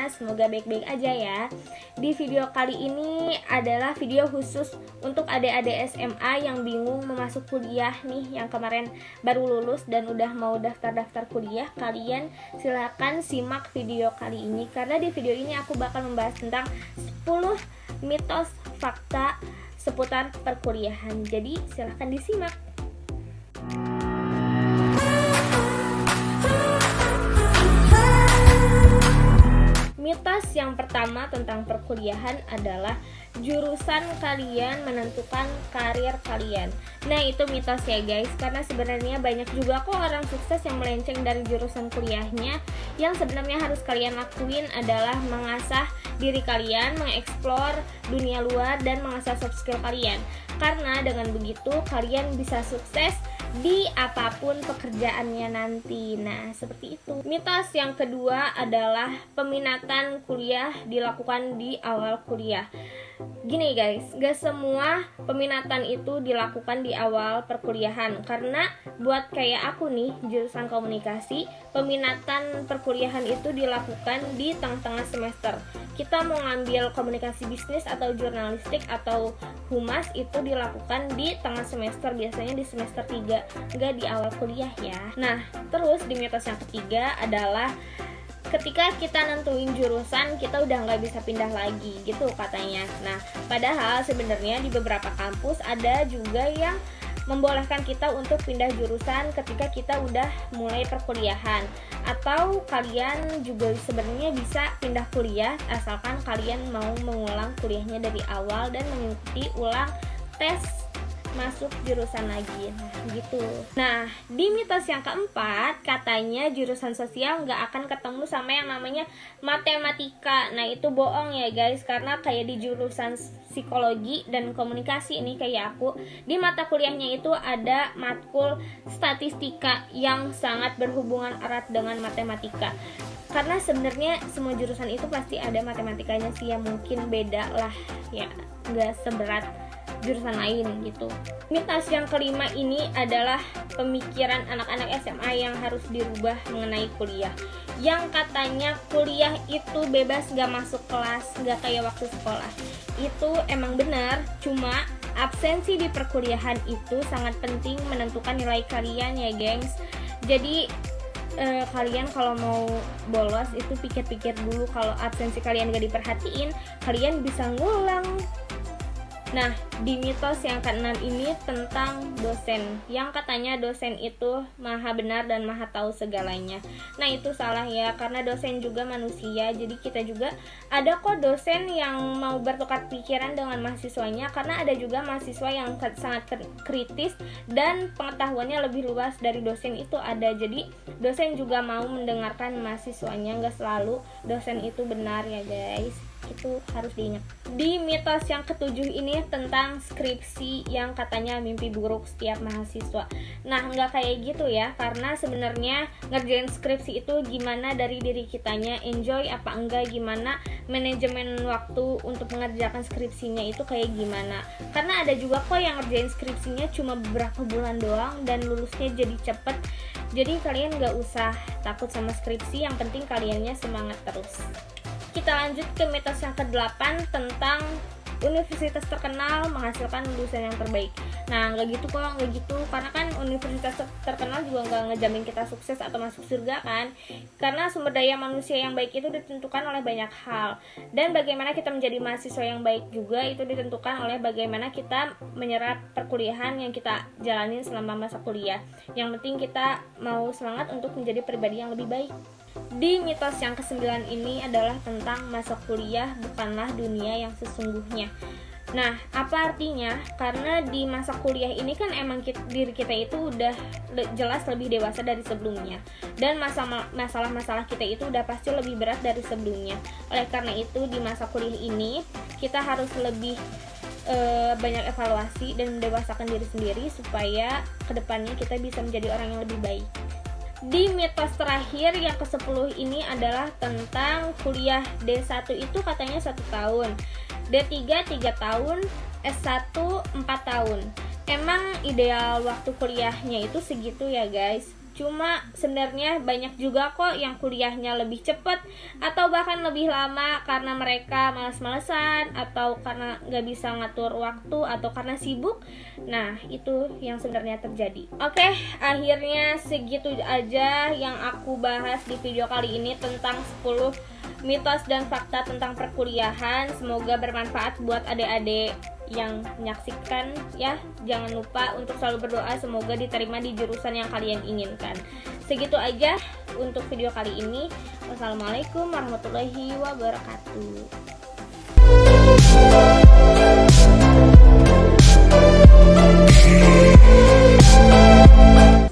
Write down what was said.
semuanya, semoga baik-baik aja ya. Di video kali ini adalah video khusus untuk adik-adik SMA yang bingung mau masuk kuliah nih, yang kemarin baru lulus dan udah mau daftar-daftar kuliah. Kalian silahkan simak video kali ini, karena di video ini aku bakal membahas tentang 10 mitos fakta seputar perkuliahan. Jadi silahkan disimak. Mitos yang pertama tentang perkuliahan adalah jurusan kalian menentukan karir kalian. Nah, itu mitos ya guys, karena sebenarnya banyak juga kok orang sukses yang melenceng dari jurusan kuliahnya. Yang sebenarnya harus kalian lakuin adalah mengasah diri kalian, mengeksplor dunia luar, dan mengasah soft skill kalian. Karena dengan begitu kalian bisa sukses di apapun pekerjaannya nanti. Nah, seperti itu. Mitos yang kedua adalah peminatan kuliah dilakukan di awal kuliah. Gini guys, gak semua peminatan itu dilakukan di awal perkuliahan. Karena buat kayak aku nih, jurusan komunikasi, peminatan perkuliahan itu dilakukan di tengah-tengah semester. Kita mau ngambil komunikasi bisnis atau jurnalistik atau humas, itu dilakukan di tengah semester, biasanya di semester 3, gak di awal kuliah ya. Nah, terus di mitos yang ketiga adalah ketika kita nentuin jurusan, kita udah nggak bisa pindah lagi gitu katanya. Nah, padahal sebenarnya di beberapa kampus ada juga yang membolehkan kita untuk pindah jurusan ketika kita udah mulai perkuliahan. Atau kalian juga sebenarnya bisa pindah kuliah asalkan kalian mau mengulang kuliahnya dari awal dan mengikuti ulang tes masuk jurusan lagi. Nah, gitu. Nah, di mitos yang keempat, katanya jurusan sosial nggak akan ketemu sama yang namanya matematika. Nah, itu bohong ya guys, karena kayak di jurusan psikologi dan komunikasi ini kayak aku, di mata kuliahnya itu ada matkul statistika yang sangat berhubungan erat dengan matematika. Karena sebenarnya semua jurusan itu pasti ada matematikanya sih, ya mungkin beda lah ya, nggak seberat jurusan lain gitu. Mitos yang kelima ini adalah pemikiran anak-anak SMA yang harus dirubah mengenai kuliah, yang katanya kuliah itu bebas, gak masuk kelas, gak kayak waktu sekolah. Itu emang benar, cuma absensi di perkuliahan itu sangat penting menentukan nilai kalian ya gengs. Jadi kalian kalau mau bolos itu pikir-pikir dulu, kalau absensi kalian gak diperhatiin, kalian bisa ngulang. Nah, di mitos yang ke-6 ini tentang dosen, yang katanya dosen itu maha benar dan maha tahu segalanya. Nah, itu salah ya, karena dosen juga manusia. Jadi kita juga ada kok dosen yang mau bertukar pikiran dengan mahasiswanya, karena ada juga mahasiswa yang sangat kritis dan pengetahuannya lebih luas dari dosen itu ada. Jadi dosen juga mau mendengarkan mahasiswanya, nggak selalu dosen itu benar ya guys. Itu harus diingat. Di mitos yang ke-7 ini tentang skripsi yang katanya mimpi buruk setiap mahasiswa. Nah, nggak kayak gitu ya, karena sebenarnya ngerjain skripsi itu gimana dari diri kitanya, enjoy apa enggak, gimana manajemen waktu untuk mengerjakan skripsinya itu kayak gimana. Karena ada juga kok yang ngerjain skripsinya cuma beberapa bulan doang dan lulusnya jadi cepet. Jadi kalian nggak usah takut sama skripsi, yang penting kaliannya semangat terus. Kita lanjut ke mitos yang ke-8 tentang universitas terkenal menghasilkan lulusan yang terbaik. Nah, nggak gitu kok, nggak gitu. Karena kan universitas terkenal juga nggak ngejamin kita sukses atau masuk surga kan. Karena sumber daya manusia yang baik itu ditentukan oleh banyak hal. Dan bagaimana kita menjadi mahasiswa yang baik juga itu ditentukan oleh bagaimana kita menyerap perkuliahan yang kita jalanin selama masa kuliah. Yang penting kita mau semangat untuk menjadi pribadi yang lebih baik. Di mitos yang ke-9 ini adalah tentang masa kuliah bukanlah dunia yang sesungguhnya. Nah, apa artinya? Karena di masa kuliah ini kan emang diri kita itu udah jelas lebih dewasa dari sebelumnya. Dan masalah-masalah kita itu udah pasti lebih berat dari sebelumnya. Oleh karena itu di masa kuliah ini kita harus lebih banyak evaluasi dan mendewasakan diri sendiri supaya kedepannya kita bisa menjadi orang yang lebih baik. Di mitos terakhir yang ke-10 ini adalah tentang kuliah D1 itu katanya 1 tahun, D3 3 tahun, S1 4 tahun. Emang ideal waktu kuliahnya itu segitu ya guys? Cuma sebenarnya banyak juga kok yang kuliahnya lebih cepat atau bahkan lebih lama karena mereka malas-malesan atau karena nggak bisa ngatur waktu atau karena sibuk. Nah, itu yang sebenarnya terjadi. Oke, akhirnya segitu aja yang aku bahas di video kali ini tentang 10 mitos dan fakta tentang perkuliahan. Semoga bermanfaat buat adik-adik yang menyaksikan ya. Jangan lupa untuk selalu berdoa semoga diterima di jurusan yang kalian inginkan. Segitu aja untuk video kali ini. Wassalamualaikum warahmatullahi wabarakatuh.